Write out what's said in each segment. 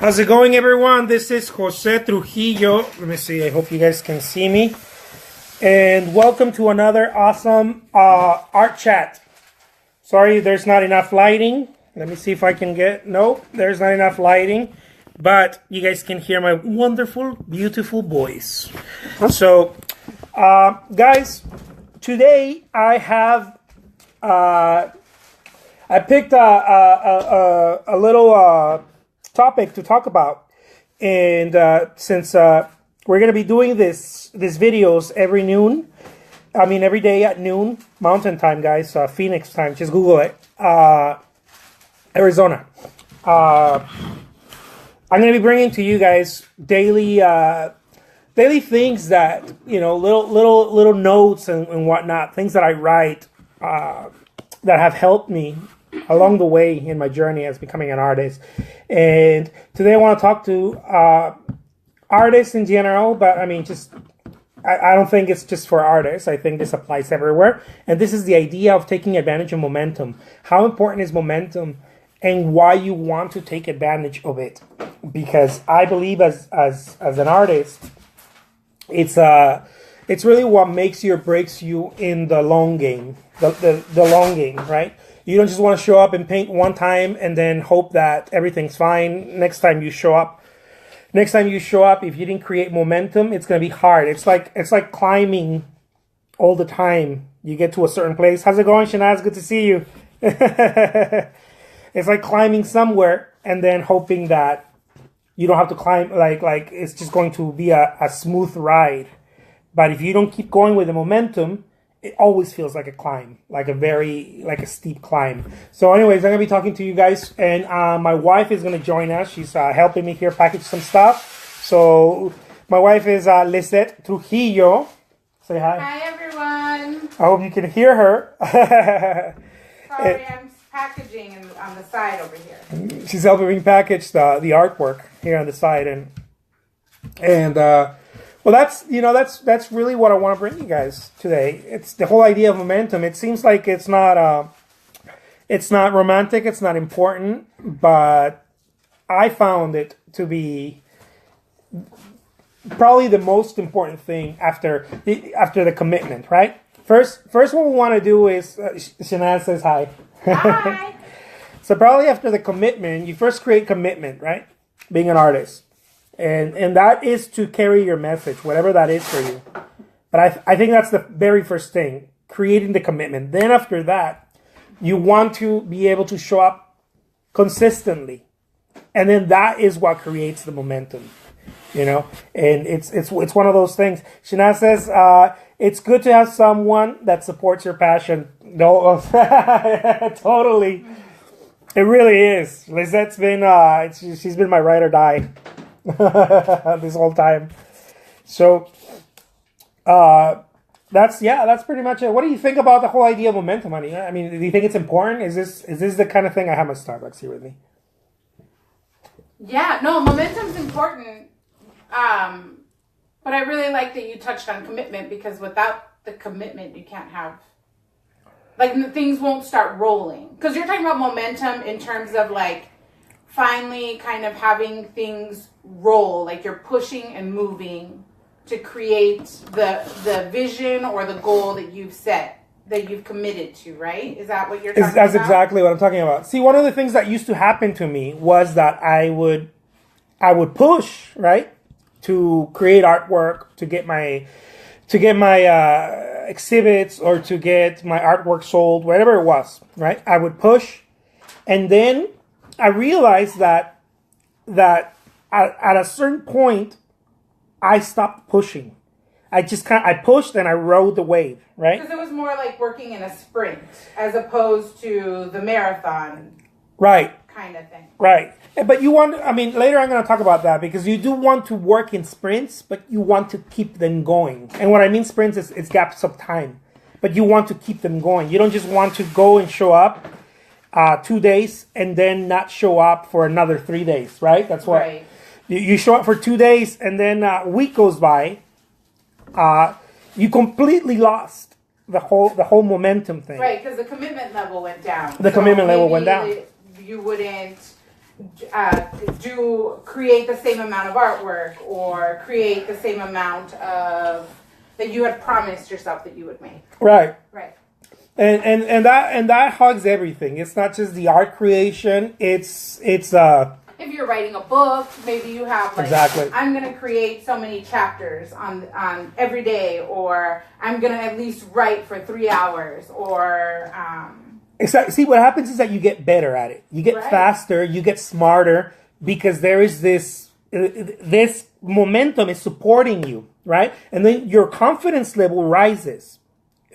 How's it going, everyone? This is Jose Trujillo. Let me see. I hope you guys can see me. And welcome to another awesome art chat. Sorry, there's not enough lighting. Let me see if I can get... Nope, there's not enough lighting. But you guys can hear my wonderful, beautiful voice. So, guys, today I have... I picked a little... topic to talk about, and since we're gonna be doing these videos every day at noon Mountain Time, guys, Phoenix time, just Google it, Arizona. I'm gonna be bringing to you guys daily things that, you know, little notes and whatnot, things that I write that have helped me along the way in my journey as becoming an artist. And today I want to talk to artists in general, but I mean, I don't think it's just for artists. I think this applies everywhere. And this is the idea of taking advantage of momentum. How important is momentum and why you want to take advantage of it? Because I believe as an artist, it's really what makes you or breaks you in the long game, the long game, right? You don't just want to show up and paint one time and then hope that everything's fine. Next time you show up, if you didn't create momentum, it's going to be hard. It's like climbing all the time. You get to a certain place. How's it going, Shanaz? Good to see you. It's like climbing somewhere and then hoping that you don't have to climb, like it's just going to be a smooth ride. But if you don't keep going with the momentum, it always feels like a climb, like a steep climb. So anyways, I'm going to be talking to you guys, and my wife is going to join us. She's helping me here package some stuff. So my wife is Lisette Trujillo. Say hi. Hi, everyone. I hope you can hear her. Sorry, I'm packaging on the side over here. She's helping me package the artwork here on the side, and well, that's really what I want to bring you guys today. It's the whole idea of momentum. It seems like it's not romantic, it's not important, but I found it to be probably the most important thing after the commitment, right? First what we want to do is Shanaz says hi. Hi. So probably after the commitment, you first create commitment, right? Being an artist. And that is to carry your message, whatever that is for you. But I think that's the very first thing, creating the commitment. Then after that, you want to be able to show up consistently. And then that is what creates the momentum, you know? And it's one of those things. Shanaz says, it's good to have someone that supports your passion. No, totally. It really is. Lizette's been, she's been my ride or die. This whole time. So that's pretty much it. What do you think about the whole idea of momentum? I mean, do you think it's important? Is this the kind of thing? I have my Starbucks here with me. Yeah, no, momentum's important. But I really like that you touched on commitment, because without the commitment, you can't have, like, things won't start rolling. Because you're talking about momentum in terms of, like, finally kind of having things roll, like you're pushing and moving to create the vision or the goal that you've set, that you've committed to, right? Is that what you're talking about? That's exactly what I'm talking about. See, one of the things that used to happen to me was that I would push, right, to create artwork, to get my exhibits, or to get my artwork sold, whatever it was, right? I would push, and then I realized that at a certain point, I stopped pushing. I pushed and I rode the wave, right? Because it was more like working in a sprint as opposed to the marathon, right? Kind of thing, right? But you want, I mean, later I'm going to talk about that, because you do want to work in sprints, but you want to keep them going. And what I mean sprints is gaps of time, but you want to keep them going. You don't just want to go and show up 2 days and then not show up for another 3 days, right? That's what right. You show up for 2 days, and then a week goes by. You completely lost the whole momentum thing, right? Because the commitment level went down. The commitment level went down. You wouldn't create the same amount of artwork or create the same amount of that you had promised yourself that you would make. Right. Right. And that hugs everything. It's not just the art creation. It's if you're writing a book, maybe you have like, exactly. I'm going to create so many chapters on every day, or I'm going to at least write for 3 hours, or exactly. See, what happens is that you get better at it. You get faster. You get smarter because there is this momentum is supporting you, right? And then your confidence level rises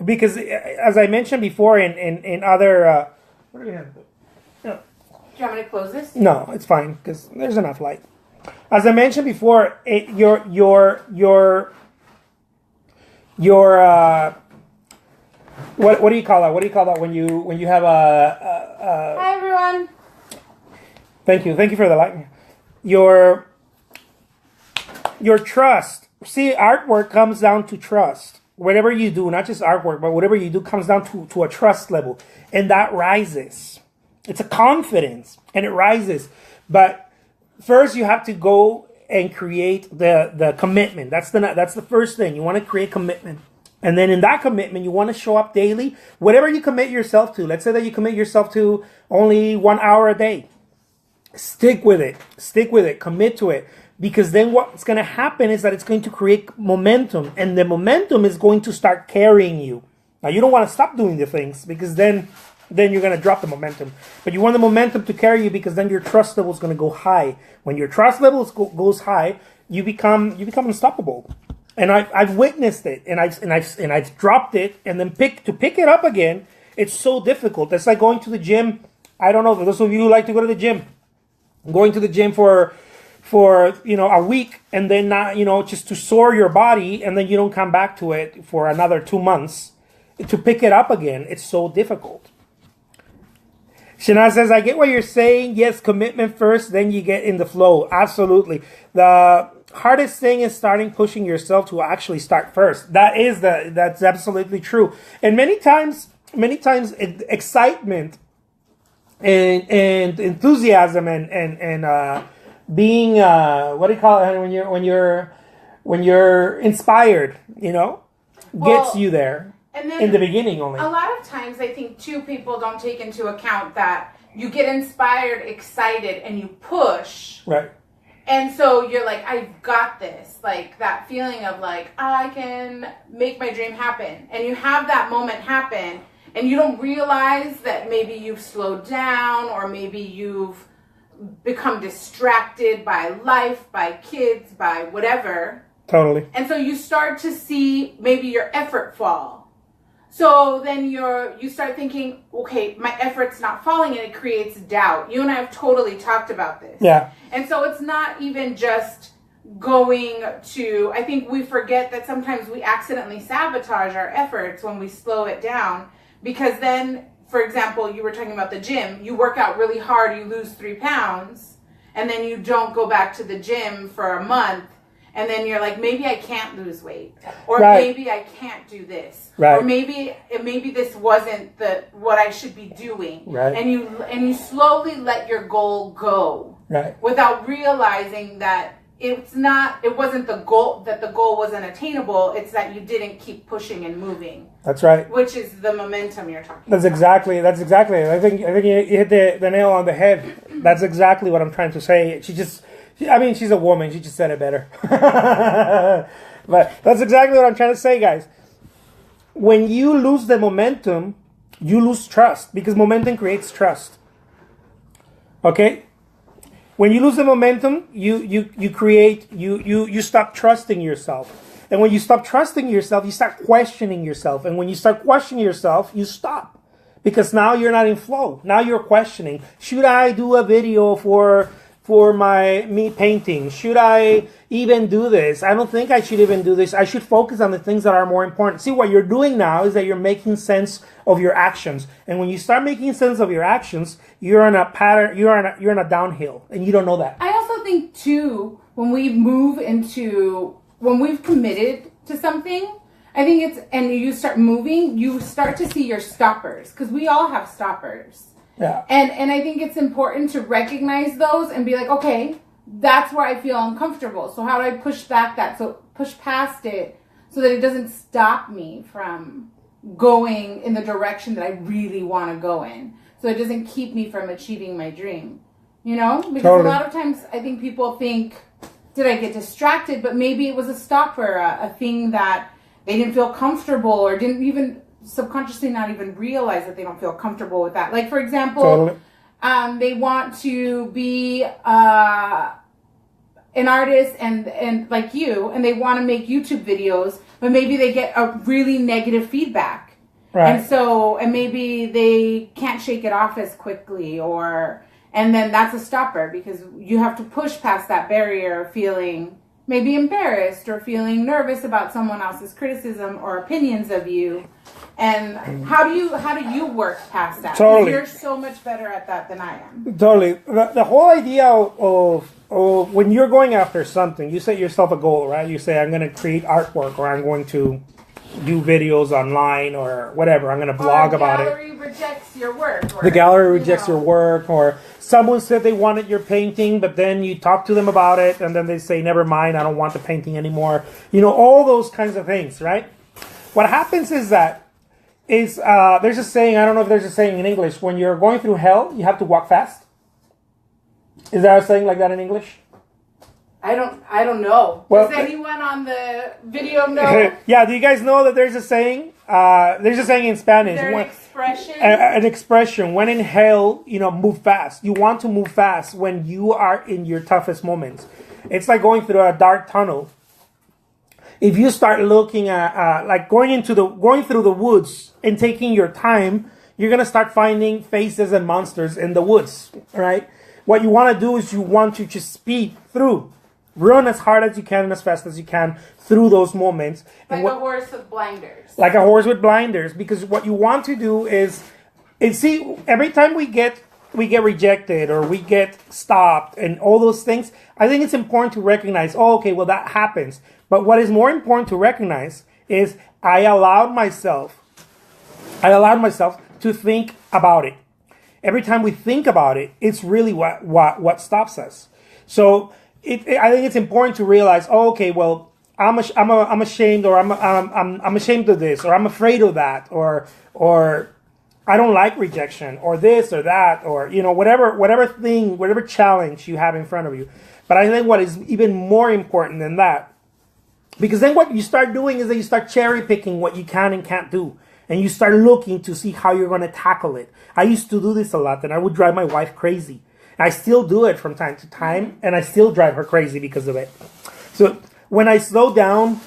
because, as I mentioned before, in other what do we have? No. Do you want me to close this? No, it's fine because there's enough light. As I mentioned before, your what do you call that? What do you call that when you have a Hi everyone. Thank you for the light. Your trust. See, artwork comes down to trust. Whatever you do, not just artwork, but whatever you do comes down to a trust level, and that rises. It's a confidence, and it rises. But first, you have to go and create the commitment. That's the first thing. You want to create commitment. And then in that commitment, you want to show up daily. Whatever you commit yourself to. Let's say that you commit yourself to only 1 hour a day. Stick with it. Commit to it. Because then what's going to happen is that it's going to create momentum. And the momentum is going to start carrying you. Now, you don't want to stop doing the things because then you're going to drop the momentum. But you want the momentum to carry you because then your trust level is going to go high. When your trust level goes high, you become unstoppable. And I've witnessed it, and I've dropped it, and then to pick it up again. It's so difficult. It's like going to the gym. I don't know for those of you who like to go to the gym, going to the gym for a week, and then not just to soar your body, and then you don't come back to it for another 2 months to pick it up again. It's so difficult. Shana says, I get what you're saying. Yes, commitment first, then you get in the flow. Absolutely. The hardest thing is pushing yourself to actually start first. That's absolutely true. And many times excitement and enthusiasm and being what do you call it when you're inspired, gets you there. And then in the beginning only. A lot of times I think too people don't take into account that you get inspired, excited, and you push. Right. And so you're like, I've got this. Like that feeling of like, I can make my dream happen. And you have that moment happen and you don't realize that maybe you've slowed down or maybe you've become distracted by life, by kids, by whatever. Totally. And so you start to see maybe your effort fall. So then you start thinking, okay, my effort's not falling, and it creates doubt. You and I have totally talked about this. Yeah. And so it's not even just going to, I think we forget that sometimes we accidentally sabotage our efforts when we slow it down. Because then, for example, you were talking about the gym. You work out really hard, you lose 3 pounds, and then you don't go back to the gym for a month. And then you're like, maybe I can't lose weight, or maybe I can't do this, or maybe this wasn't what I should be doing. Right. And you slowly let your goal go, without realizing that it wasn't the goal, that the goal wasn't attainable. It's that you didn't keep pushing and moving. That's right. Which is the momentum you're talking about. That's exactly. I think you hit the nail on the head. That's exactly what I'm trying to say. She's a woman. She just said it better. But that's exactly what I'm trying to say, guys. When you lose the momentum, you lose trust, because momentum creates trust. Okay? When you lose the momentum, you stop trusting yourself. And when you stop trusting yourself, you start questioning yourself. And when you start questioning yourself, you stop. Because now you're not in flow. Now you're questioning. Should I do a video for me painting? Should I even do this? I don't think I should even do this. I should focus on the things that are more important. See, what you're doing now is that you're making sense of your actions. And when you start making sense of your actions, you're in a pattern, you're in a downhill, and you don't know that. I also think too, when we've committed to something, I think and you start moving, you start to see your stoppers, because we all have stoppers. Yeah. And I think it's important to recognize those and be like, okay, that's where I feel uncomfortable. So how do I push past it so that it doesn't stop me from going in the direction that I really want to go in. So it doesn't keep me from achieving my dream. You know? Because totally. A lot of times I think people think, did I get distracted? But maybe it was a stopper, a thing that they didn't feel comfortable or didn't even subconsciously not even realize that they don't feel comfortable with that. Like, for example, totally. They want to be an artist and like you, and they want to make YouTube videos, but maybe they get a really negative feedback. Right. And maybe they can't shake it off as quickly, and then that's a stopper because you have to push past that barrier of feeling maybe embarrassed or feeling nervous about someone else's criticism or opinions of you. And how do you work past that? Totally. You're so much better at that than I am. Totally. The whole idea of when you're going after something, you set yourself a goal, right? You say, I'm going to create artwork, or I'm going to do videos online, or whatever. I'm going to blog about it. The gallery rejects your work. The gallery rejects your work, or someone said they wanted your painting, but then you talk to them about it, and then they say, never mind, I don't want the painting anymore. You know, all those kinds of things, right? What happens is that there's a saying, I don't know if there's a saying in English, when you're going through hell, you have to walk fast. Is there a saying like that in English? I don't know. Well, does anyone on the video know? Yeah, do you guys know that there's a saying? There's a saying in Spanish. Is there an expression? An expression. When in hell, move fast. You want to move fast when you are in your toughest moments. It's like going through a dark tunnel. If you start looking at like going through the woods and taking your time, you're gonna start finding faces and monsters in the woods, right? What you want to do is you want to just speed through, run as hard as you can and as fast as you can through those moments. Like a horse with blinders. Like a horse with blinders, because what you want to do is see, every time we get rejected or we get stopped and all those things, I think it's important to recognize, okay, well, that happens. But what is more important to recognize is I allowed myself to think about it. Every time we think about it, it's really what stops us. So I think it's important to realize, okay, well, I'm ashamed, or I'm ashamed of this, or I'm afraid of that, or I don't like rejection, or this or that, or whatever challenge you have in front of you. But I think what is even more important than that, because then what you start doing is that you start cherry picking what you can and can't do. And you start looking to see how you're going to tackle it. I used to do this a lot, and I would drive my wife crazy. I still do it from time to time, and I still drive her crazy because of it. So when I slow down,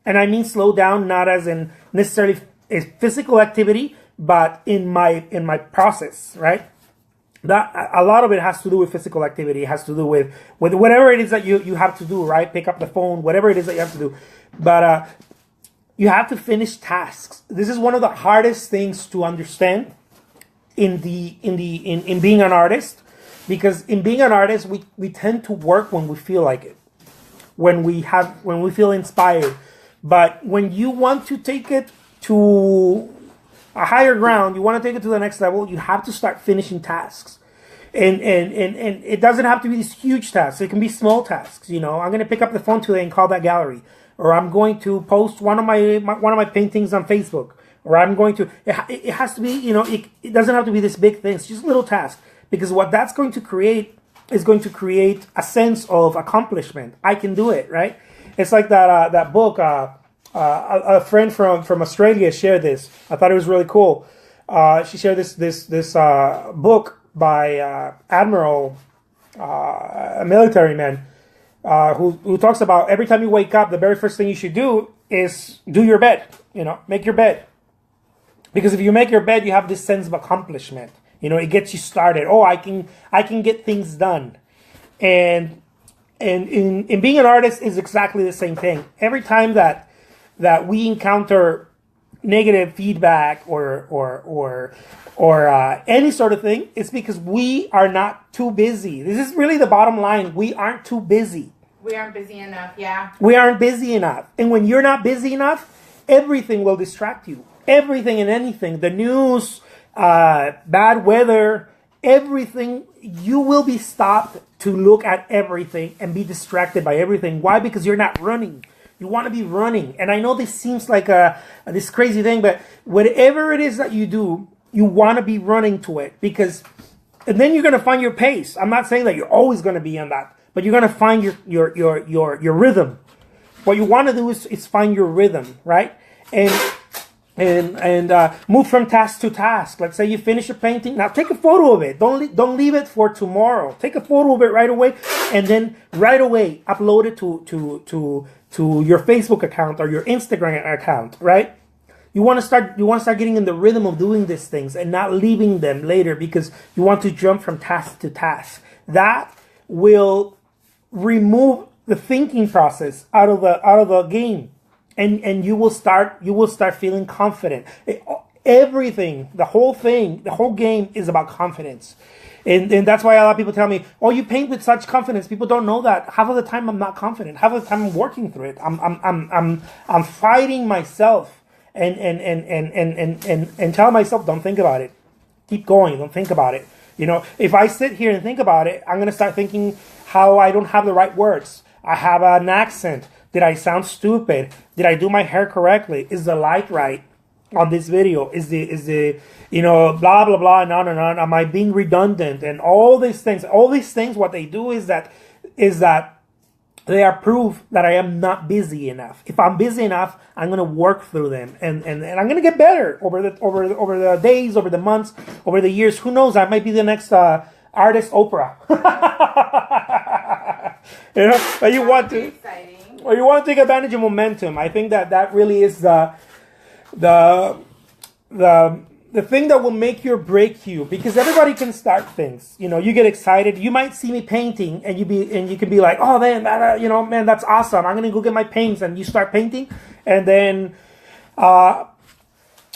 and I mean slow down not as in necessarily a physical activity, but in my process, right? That a lot of it has to do with physical activity. It has to do with whatever it is that you have to do, right? Pick up the phone, whatever it is that you have to do. But you have to finish tasks. This is one of the hardest things to understand in being an artist, because in being an artist, we tend to work when we feel like it, when we feel inspired. But when you want to take it to a higher ground, you want to take it to the next level, you have to start finishing tasks. And it doesn't have to be these huge tasks. It can be small tasks. I'm going to pick up the phone today and call that gallery. Or I'm going to post one of my paintings on Facebook. Or I'm going to. It has to be. It doesn't have to be this big thing. It's just a little task, because what that's going to create is going to create a sense of accomplishment. I can do it, right? It's like that book. A friend from Australia shared this. I thought it was really cool. She shared this book by Admiral, a military man. Who talks about every time you wake up, the very first thing you should do is do your bed. Make your bed. Because if you make your bed, you have this sense of accomplishment. It gets you started. Oh, I can get things done. And in being an artist is exactly the same thing. Every time that we encounter negative feedback or any sort of thing, it's because we are not too busy. This is really the bottom line. We aren't too busy. We aren't busy enough, yeah. We aren't busy enough. And when you're not busy enough, everything will distract you. Everything and anything. The news, bad weather, everything, you will be stopped to look at everything and be distracted by everything. Why? Because you're not running. You want to be running. And I know this seems like this crazy thing, but whatever it is that you do, you want to be running to it, because, and then you're going to find your pace. I'm not saying that you're always going to be on that, but you're going to find your rhythm. What you want to do is find your rhythm, right? And move from task to task. Let's say you finish a painting. Now take a photo of it. Don't leave it for tomorrow. Take a photo of it right away, and then right away upload it to your Facebook account or your Instagram account, right? You want to start getting in the rhythm of doing these things and not leaving them later because you want to jump from task to task. That will remove the thinking process out of the game. And you will start feeling confident. Everything, the whole game is about confidence. And that's why a lot of people tell me, "Oh, you paint with such confidence." People don't know that half of the time I'm not confident. Half of the time I'm working through it. I'm fighting myself and telling myself, "Don't think about it. Keep going. Don't think about it." You know, if I sit here and think about it, I'm gonna start thinking how I don't have the right words. I have an accent. Did I sound stupid? Did I do my hair correctly? Is the light right on this video? Is the blah blah blah and on and on? Am I being redundant? And all these things, what they do is that they are proof that I am not busy enough. If I'm busy enough, I'm gonna work through them and I'm gonna get better over the days, over the months, over the years. Who knows? I might be the next artist Oprah. But you want to. Exciting. Or you want to take advantage of momentum. I think that really is the thing that will make you or break you, because everybody can start things. You know, you get excited. You might see me painting, and you can be like, "Oh man, man, that's awesome. I'm gonna go get my paints," and you start painting, and then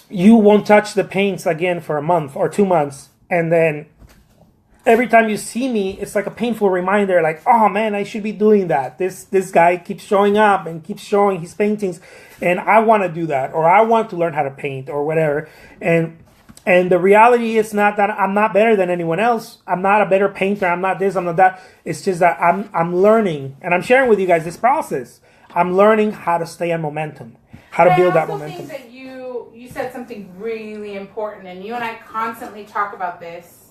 you won't touch the paints again for a month or 2 months, and then every time you see me, it's like a painful reminder, like, "Oh man, I should be doing that. This guy keeps showing up and keeps showing his paintings, and I want to do that, or I want to learn how to paint, or whatever." And the reality is not that I'm not better than anyone else. I'm not a better painter. I'm not this. I'm not that. It's just that I'm learning, and I'm sharing with you guys this process. I'm learning how to stay on momentum, how to build that momentum. I also think that you said something really important, and you and I constantly talk about this.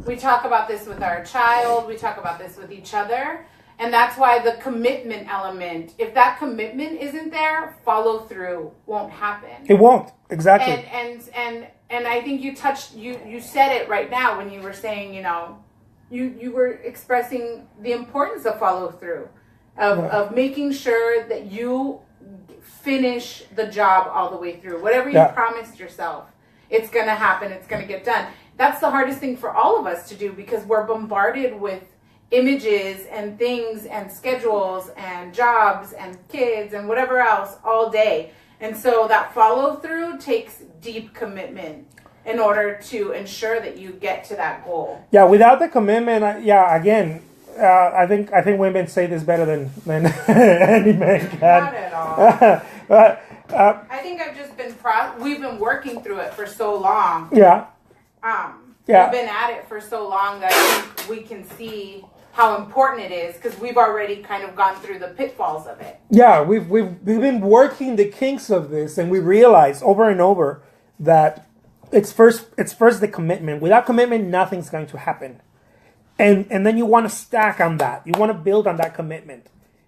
We talk about this with our child. We talk about this with each other. And that's why the commitment element, if that commitment isn't there, follow through won't happen. It won't. Exactly. And I think you said it right now when you were saying, you were expressing the importance of follow through, of making sure that you finish the job all the way through. Whatever you promised yourself, it's going to happen. It's going to get done. That's the hardest thing for all of us to do, because we're bombarded with images and things and schedules and jobs and kids and whatever else all day. And so that follow through takes deep commitment in order to ensure that you get to that goal. Yeah, without the commitment, again, I think women say this better than any man can. Not at all. But I think I've just been we've been working through it for so long. Yeah. We've been at it for so long that I think we can see how important it is, because we've already kind of gone through the pitfalls of it. Yeah, we've been working the kinks of this, and we realize over and over that it's first the commitment. Without commitment, nothing's going to happen. And then you want to stack on that. You want to build on that commitment.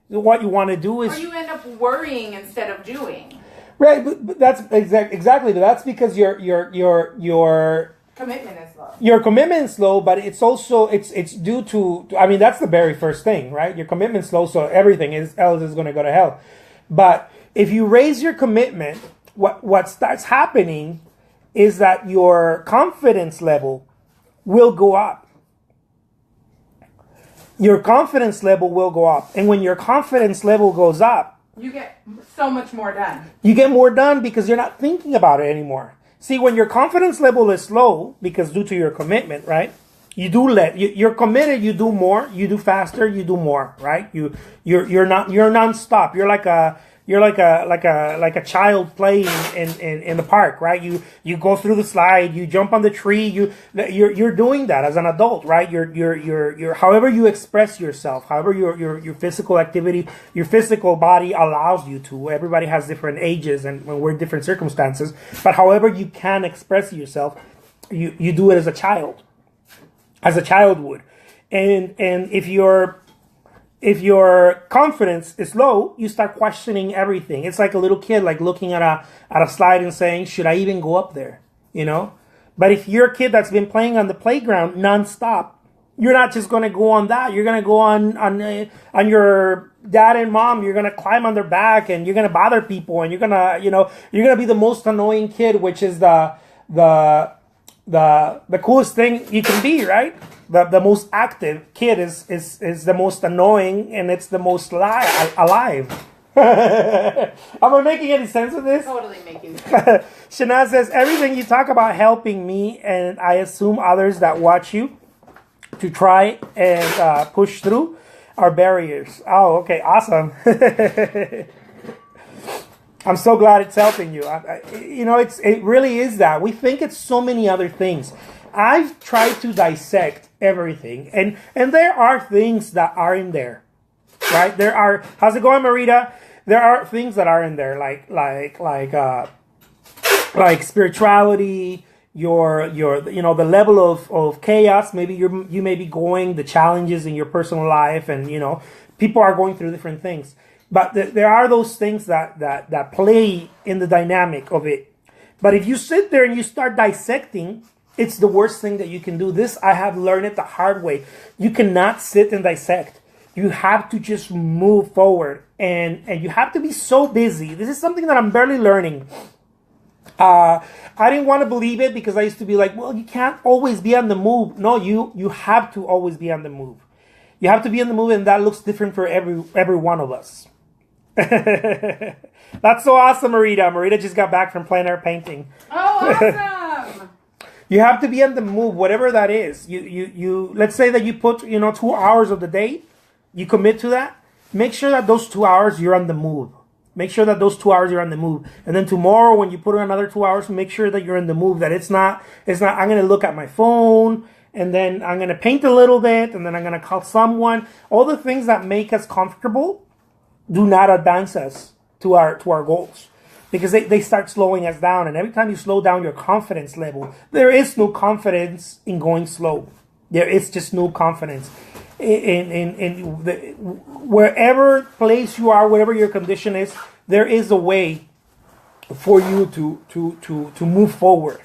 What you want to do is, or you end up worrying instead of doing. Right, but that's exactly. But that's because your commitment is low. Your commitment is low, but it's also it's due to. I mean, that's the very first thing, right? Your commitment's low, so everything else is going to go to hell. But if you raise your commitment, what starts happening is that your confidence level will go up. Your confidence level will go up, and when your confidence level goes up, you get so much more done. You get more done because you're not thinking about it anymore. See, when your confidence level is low, because due to your commitment, right? You're committed, you do more, you do faster, you do more, right? You're nonstop. You're like you're like a child playing in the park, right? You go through the slide, you jump on the tree, you're doing that as an adult, right? You're however you express yourself, however your physical activity, your physical body allows you to. Everybody has different ages and we're in different circumstances, but however you can express yourself, you do it as a child would. And if your confidence is low, you start questioning everything. It's like a little kid, like looking at a slide and saying, should I even go up there? You know? But if you're a kid that's been playing on the playground nonstop, you're not just going to go on that. You're going to go on your dad and mom. You're going to climb on their back and you're going to bother people and you're going to be the most annoying kid, which is the coolest thing you can be, right? The most active kid is the most annoying and it's the most alive. Am I making any sense of this? Totally making sense. Shana says, everything you talk about helping me and I assume others that watch you to try and push through are barriers. Oh, okay. Awesome. I'm so glad it's helping you. It really is that. We think it's so many other things. I've tried to dissect everything, and there are things that are in there, right? There are. How's it going, Marita? There are things that are in there, like spirituality, your the level of chaos. Maybe you may be going the challenges in your personal life, and people are going through different things. But there are those things that play in the dynamic of it. But if you sit there and you start dissecting, it's the worst thing that you can do. This, I have learned it the hard way. You cannot sit and dissect. You have to just move forward. And you have to be so busy. This is something that I'm barely learning. I didn't want to believe it because I used to be like, well, you can't always be on the move. No, you have to always be on the move. You have to be on the move, and that looks different for every one of us. That's so awesome, Marita. Marita just got back from plein air painting. Oh, awesome. You have to be on the move, whatever that is. You let's say that you put 2 hours of the day, you commit to that. Make sure that those 2 hours you're on the move. Make sure that those 2 hours you're on the move. And then tomorrow when you put in another 2 hours, make sure that you're in the move. That it's not I'm gonna look at my phone and then I'm gonna paint a little bit and then I'm gonna call someone. All the things that make us comfortable do not advance us to our goals. Because they start slowing us down. And every time you slow down your confidence level, there is no confidence in going slow. There is just no confidence. Wherever place you are, whatever your condition is, there is a way for you to move forward.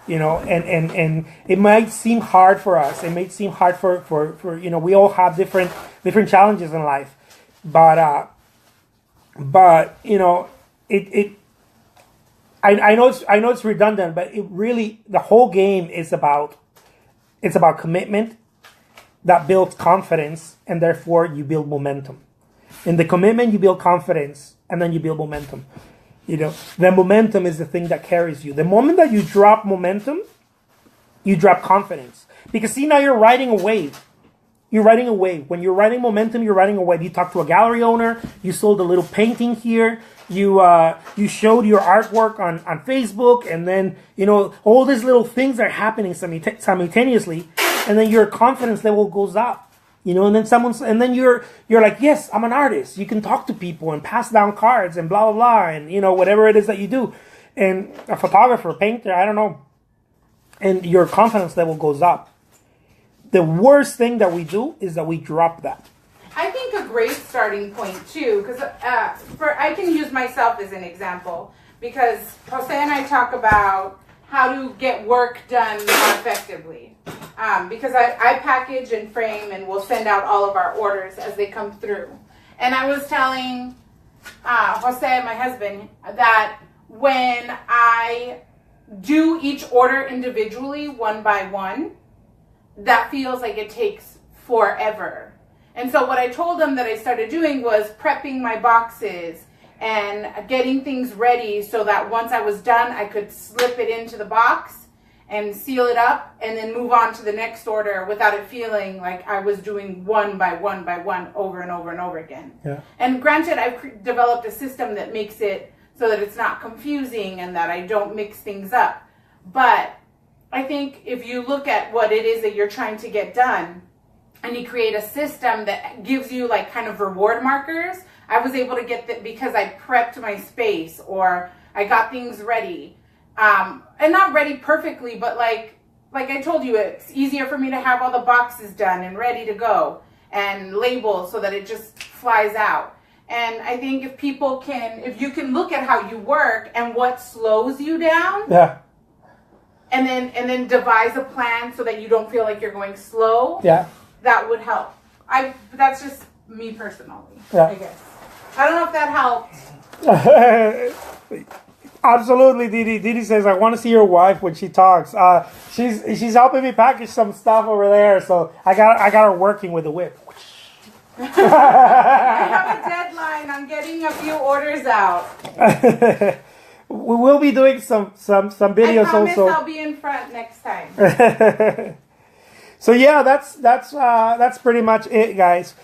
And it might seem hard for us. It might seem hard for we all have different challenges in life. But I know it's redundant, but it really, the whole game is about commitment that builds confidence, and therefore you build momentum. In the commitment, you build confidence, and then you build momentum. The momentum is the thing that carries you. The moment that you drop momentum, you drop confidence. Because see, now you're riding a wave. You're riding a wave. When you're riding momentum, you're riding a wave. You talk to a gallery owner. You sold a little painting here. You showed your artwork on Facebook, and then all these little things are happening simultaneously, and then your confidence level goes up. And then you're like, yes, I'm an artist. You can talk to people and pass down cards and blah blah blah, and whatever it is that you do, and a photographer, painter, I don't know, and your confidence level goes up. The worst thing that we do is that we drop that. I think a great starting point too, because I can use myself as an example, because Jose and I talk about how to get work done more effectively. Because I package and frame and we'll send out all of our orders as they come through. And I was telling Jose, my husband, that when I do each order individually, one by one, that feels like it takes forever. And so what I told him that I started doing was prepping my boxes and getting things ready so that once I was done, I could slip it into the box and seal it up and then move on to the next order without it feeling like I was doing one by one by one over and over and over again. Yeah. And granted, I've developed a system that makes it so that it's not confusing and that I don't mix things up. But I think if you look at what it is that you're trying to get done and you create a system that gives you like kind of reward markers, I was able to get that because I prepped my space or I got things ready. And not ready perfectly, but like I told you, it's easier for me to have all the boxes done and ready to go and labeled so that it just flies out. And I think if you can look at how you work and what slows you down, Yeah. and then devise a plan so that you don't feel like you're going slow, Yeah. that would help. That's just me personally, Yeah. I guess. I don't know if that helped. Absolutely, Didi. Didi says, I want to see your wife when she talks. She's helping me package some stuff over there, so I got her working with the whip. I have a deadline. I'm getting a few orders out. We will be doing some videos I promise also. I'll be in front next time. So yeah, that's pretty much it, guys.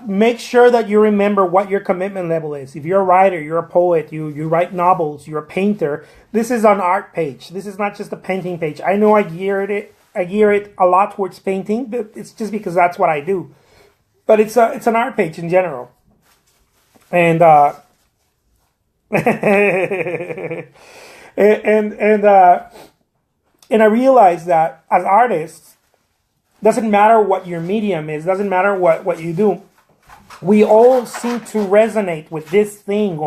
Make sure that you remember what your commitment level is. If you're a writer, you're a poet, you write novels, you're a painter. This is an art page. This is not just a painting page. I know I gear it a lot towards painting, but it's just because that's what I do. But it's an art page in general, and and I realized that as artists, doesn't matter what your medium is, doesn't matter what you do, we all seem to resonate with this thing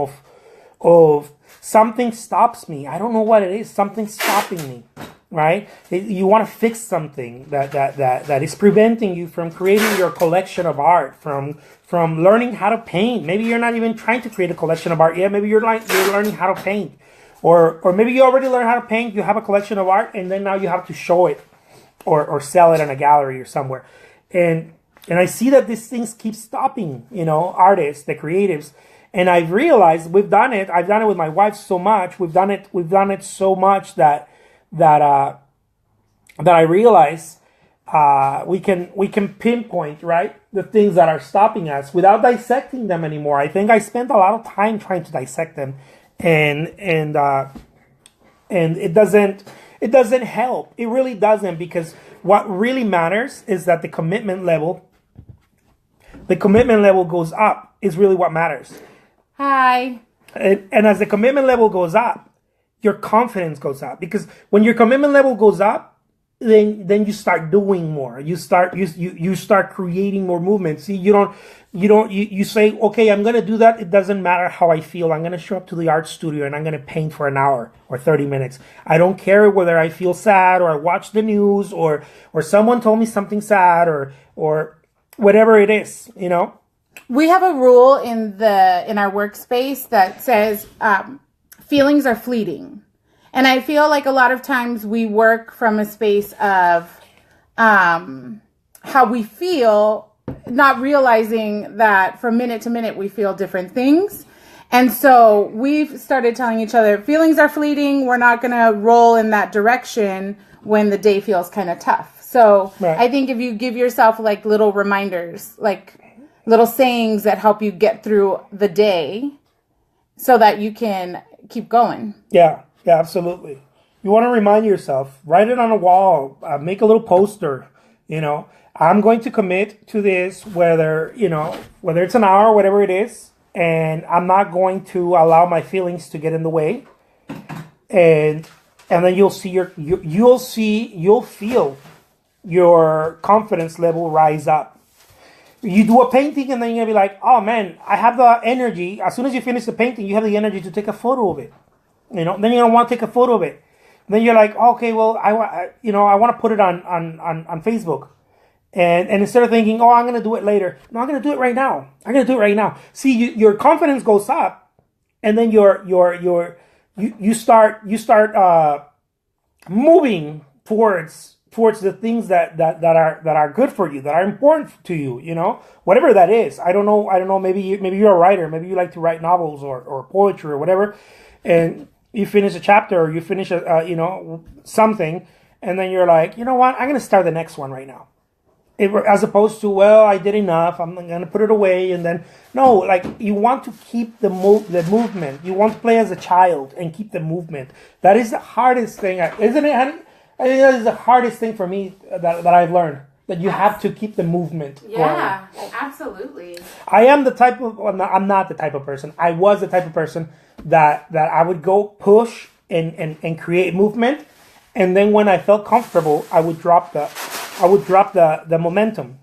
of something stops me. I don't know what it is. Something's stopping me, right? You want to fix something that is preventing you from creating your collection of art, from learning how to paint. Maybe you're not even trying to create a collection of art yet. Maybe you're learning how to paint, or maybe you already learned how to paint. You have a collection of art, and then now you have to show it. Or sell it in a gallery or somewhere. And I see that these things keep stopping, artists, the creatives. And I've realized we've done it. I've done it with my wife so much. We've done it so much that I realize we can pinpoint, right, the things that are stopping us without dissecting them anymore. I think I spent a lot of time trying to dissect them, and it doesn't help. It really doesn't, because what really matters is that the commitment level goes up is really what matters. Hi. And as the commitment level goes up, your confidence goes up, because when your commitment level goes up, then you start doing more. You start creating more movement. See, you say, okay, I'm going to do that. It doesn't matter how I feel. I'm going to show up to the art studio and I'm going to paint for an hour or 30 minutes. I don't care whether I feel sad or I watch the news or someone told me something sad or whatever it is, We have a rule in our workspace that says feelings are fleeting. And I feel like a lot of times we work from a space of how we feel, not realizing that from minute to minute we feel different things. And so we've started telling each other, feelings are fleeting. We're not going to roll in that direction when the day feels kind of tough. So right. I think if you give yourself like little reminders, like little sayings that help you get through the day so that you can keep going. Yeah, absolutely. You want to remind yourself, write it on a wall, make a little poster, I'm going to commit to this, whether it's an hour, whatever it is, and I'm not going to allow my feelings to get in the way. And then you'll feel your confidence level rise up. You do a painting and then you'll be like, oh man, I have the energy. As soon as you finish the painting, you have the energy to take a photo of it. Then you don't want to take a photo of it. Then you're like, okay, well, I want to put it on Facebook. And instead of thinking, oh, I'm going to do it later. No, I'm going to do it right now. See, your confidence goes up, and then you start moving towards the things that are good for you, that are important to you, whatever that is. I don't know. Maybe you're a writer. Maybe you like to write novels or poetry or whatever. And you finish a chapter or you finish something, and then you're like, you know what, I'm going to start the next one right now. As opposed to, well, I did enough, I'm going to put it away, and then, no, like, you want to keep the movement. You want to play as a child and keep the movement. That is the hardest thing, isn't it, honey? I think that is the hardest thing for me that I've learned, that you have to keep the movement going. Yeah, absolutely. I am the type of, I'm not the type of person, I was the type of person that I would go push and create movement, and then when I felt comfortable, I would drop the momentum,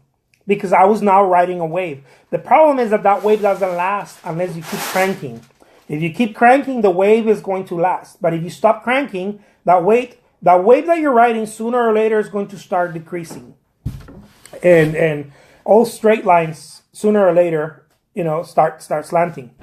because I was now riding a wave. The problem is that wave doesn't last unless you keep cranking. If you keep cranking, the wave is going to last. But if you stop cranking, that wave that you're riding, sooner or later is going to start decreasing. And all straight lines, sooner or later, start slanting.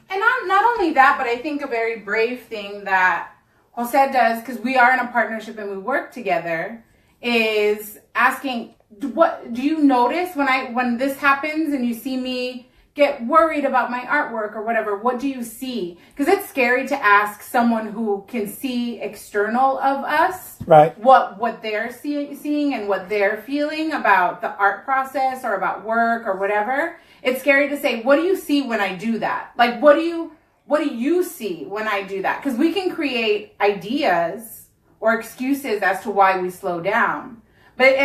And not only that, but I think a very brave thing that Jose does, because we are in a partnership and we work together, is asking, what do you notice when this happens and you see me get worried about my artwork or whatever? What do you see? Because it's scary to ask someone who can see external of us, right, what they're seeing and what they're feeling about the art process or about work or whatever. It's scary to say, what do you see when I do that? Like, what do you see when I do that? Because we can create ideas or excuses as to why we slow down. But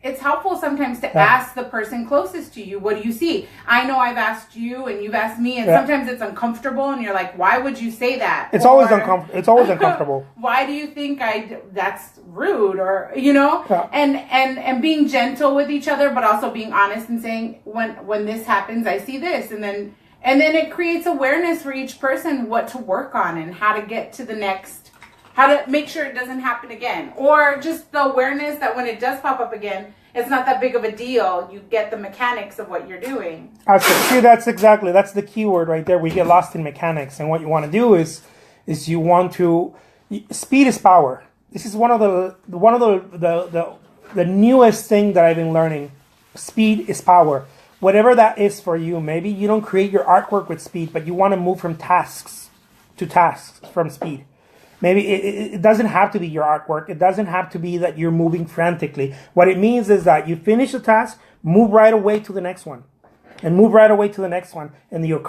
it's helpful sometimes to ask the person closest to you, what do you see? I know I've asked you and you've asked me, and sometimes it's uncomfortable and you're like, why would you say that? It's always uncomfortable. Why do you think that's rude? Or, and being gentle with each other, but also being honest and saying, when this happens, I see this. And then it creates awareness for each person, what to work on and how to get to the next, how to make sure it doesn't happen again. Or just the awareness that when it does pop up again, it's not that big of a deal. You get the mechanics of what you're doing. See, that's the key word right there. We get lost in mechanics. And what you want to do is you want to, speed is power. This is one of the newest thing that I've been learning. Speed is power. Whatever that is for you. Maybe you don't create your artwork with speed, but you want to move from tasks to tasks from speed. Maybe it doesn't have to be your artwork. It doesn't have to be that you're moving frantically. What it means is that you finish the task, move right away to the next one, and move right away to the next one, and your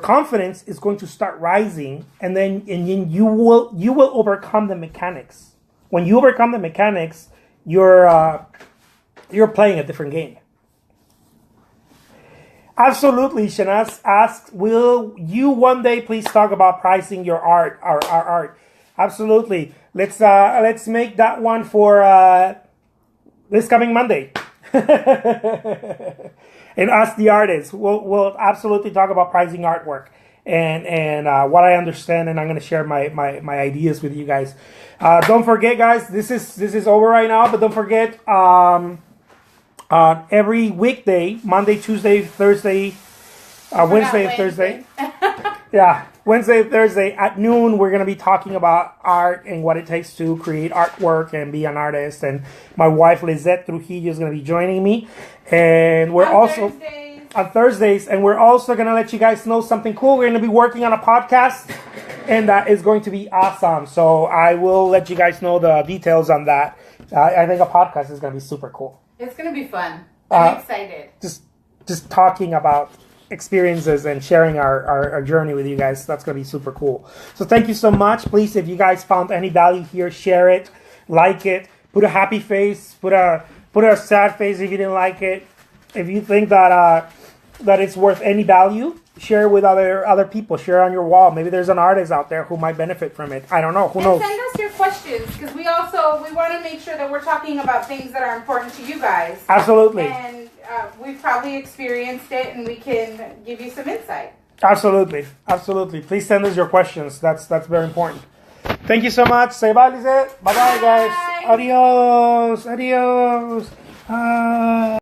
confidence is going to start rising, and then you will overcome the mechanics. When you overcome the mechanics, you're playing a different game. Absolutely. Shanaz asks, will you one day please talk about pricing your art, our art? Absolutely. Let's make that one for this coming Monday. And ask the artists. We'll absolutely talk about pricing artwork and what I understand, and I'm going to share my ideas with you guys. Don't forget, guys, this is over right now, but don't forget, every weekday, Monday, Tuesday, Thursday, Wednesday and Thursday. Yeah, Wednesday and Thursday at noon, we're going to be talking about art and what it takes to create artwork and be an artist. And my wife, Lizette Trujillo, is going to be joining me. And we're also on Thursdays. And we're also going to let you guys know something cool. We're going to be working on a podcast, and that is going to be awesome. So I will let you guys know the details on that. I think a podcast is going to be super cool. It's going to be fun. I'm excited. Just talking about experiences and sharing our journey with you guys. That's going to be super cool. So thank you so much. Please, if you guys found any value here, share it, like it, put a happy face, put a sad face if you didn't like it. If you think that it's worth any value, share it with other people. Share it on your wall. Maybe there's an artist out there who might benefit from it. I don't know. Who knows? Send us your questions, because we want to make sure that we're talking about things that are important to you guys. Absolutely. And we've probably experienced it, and we can give you some insight. Absolutely. Please send us your questions. That's very important. Thank you so much. Say bye, Lizette. Bye, guys. Adios.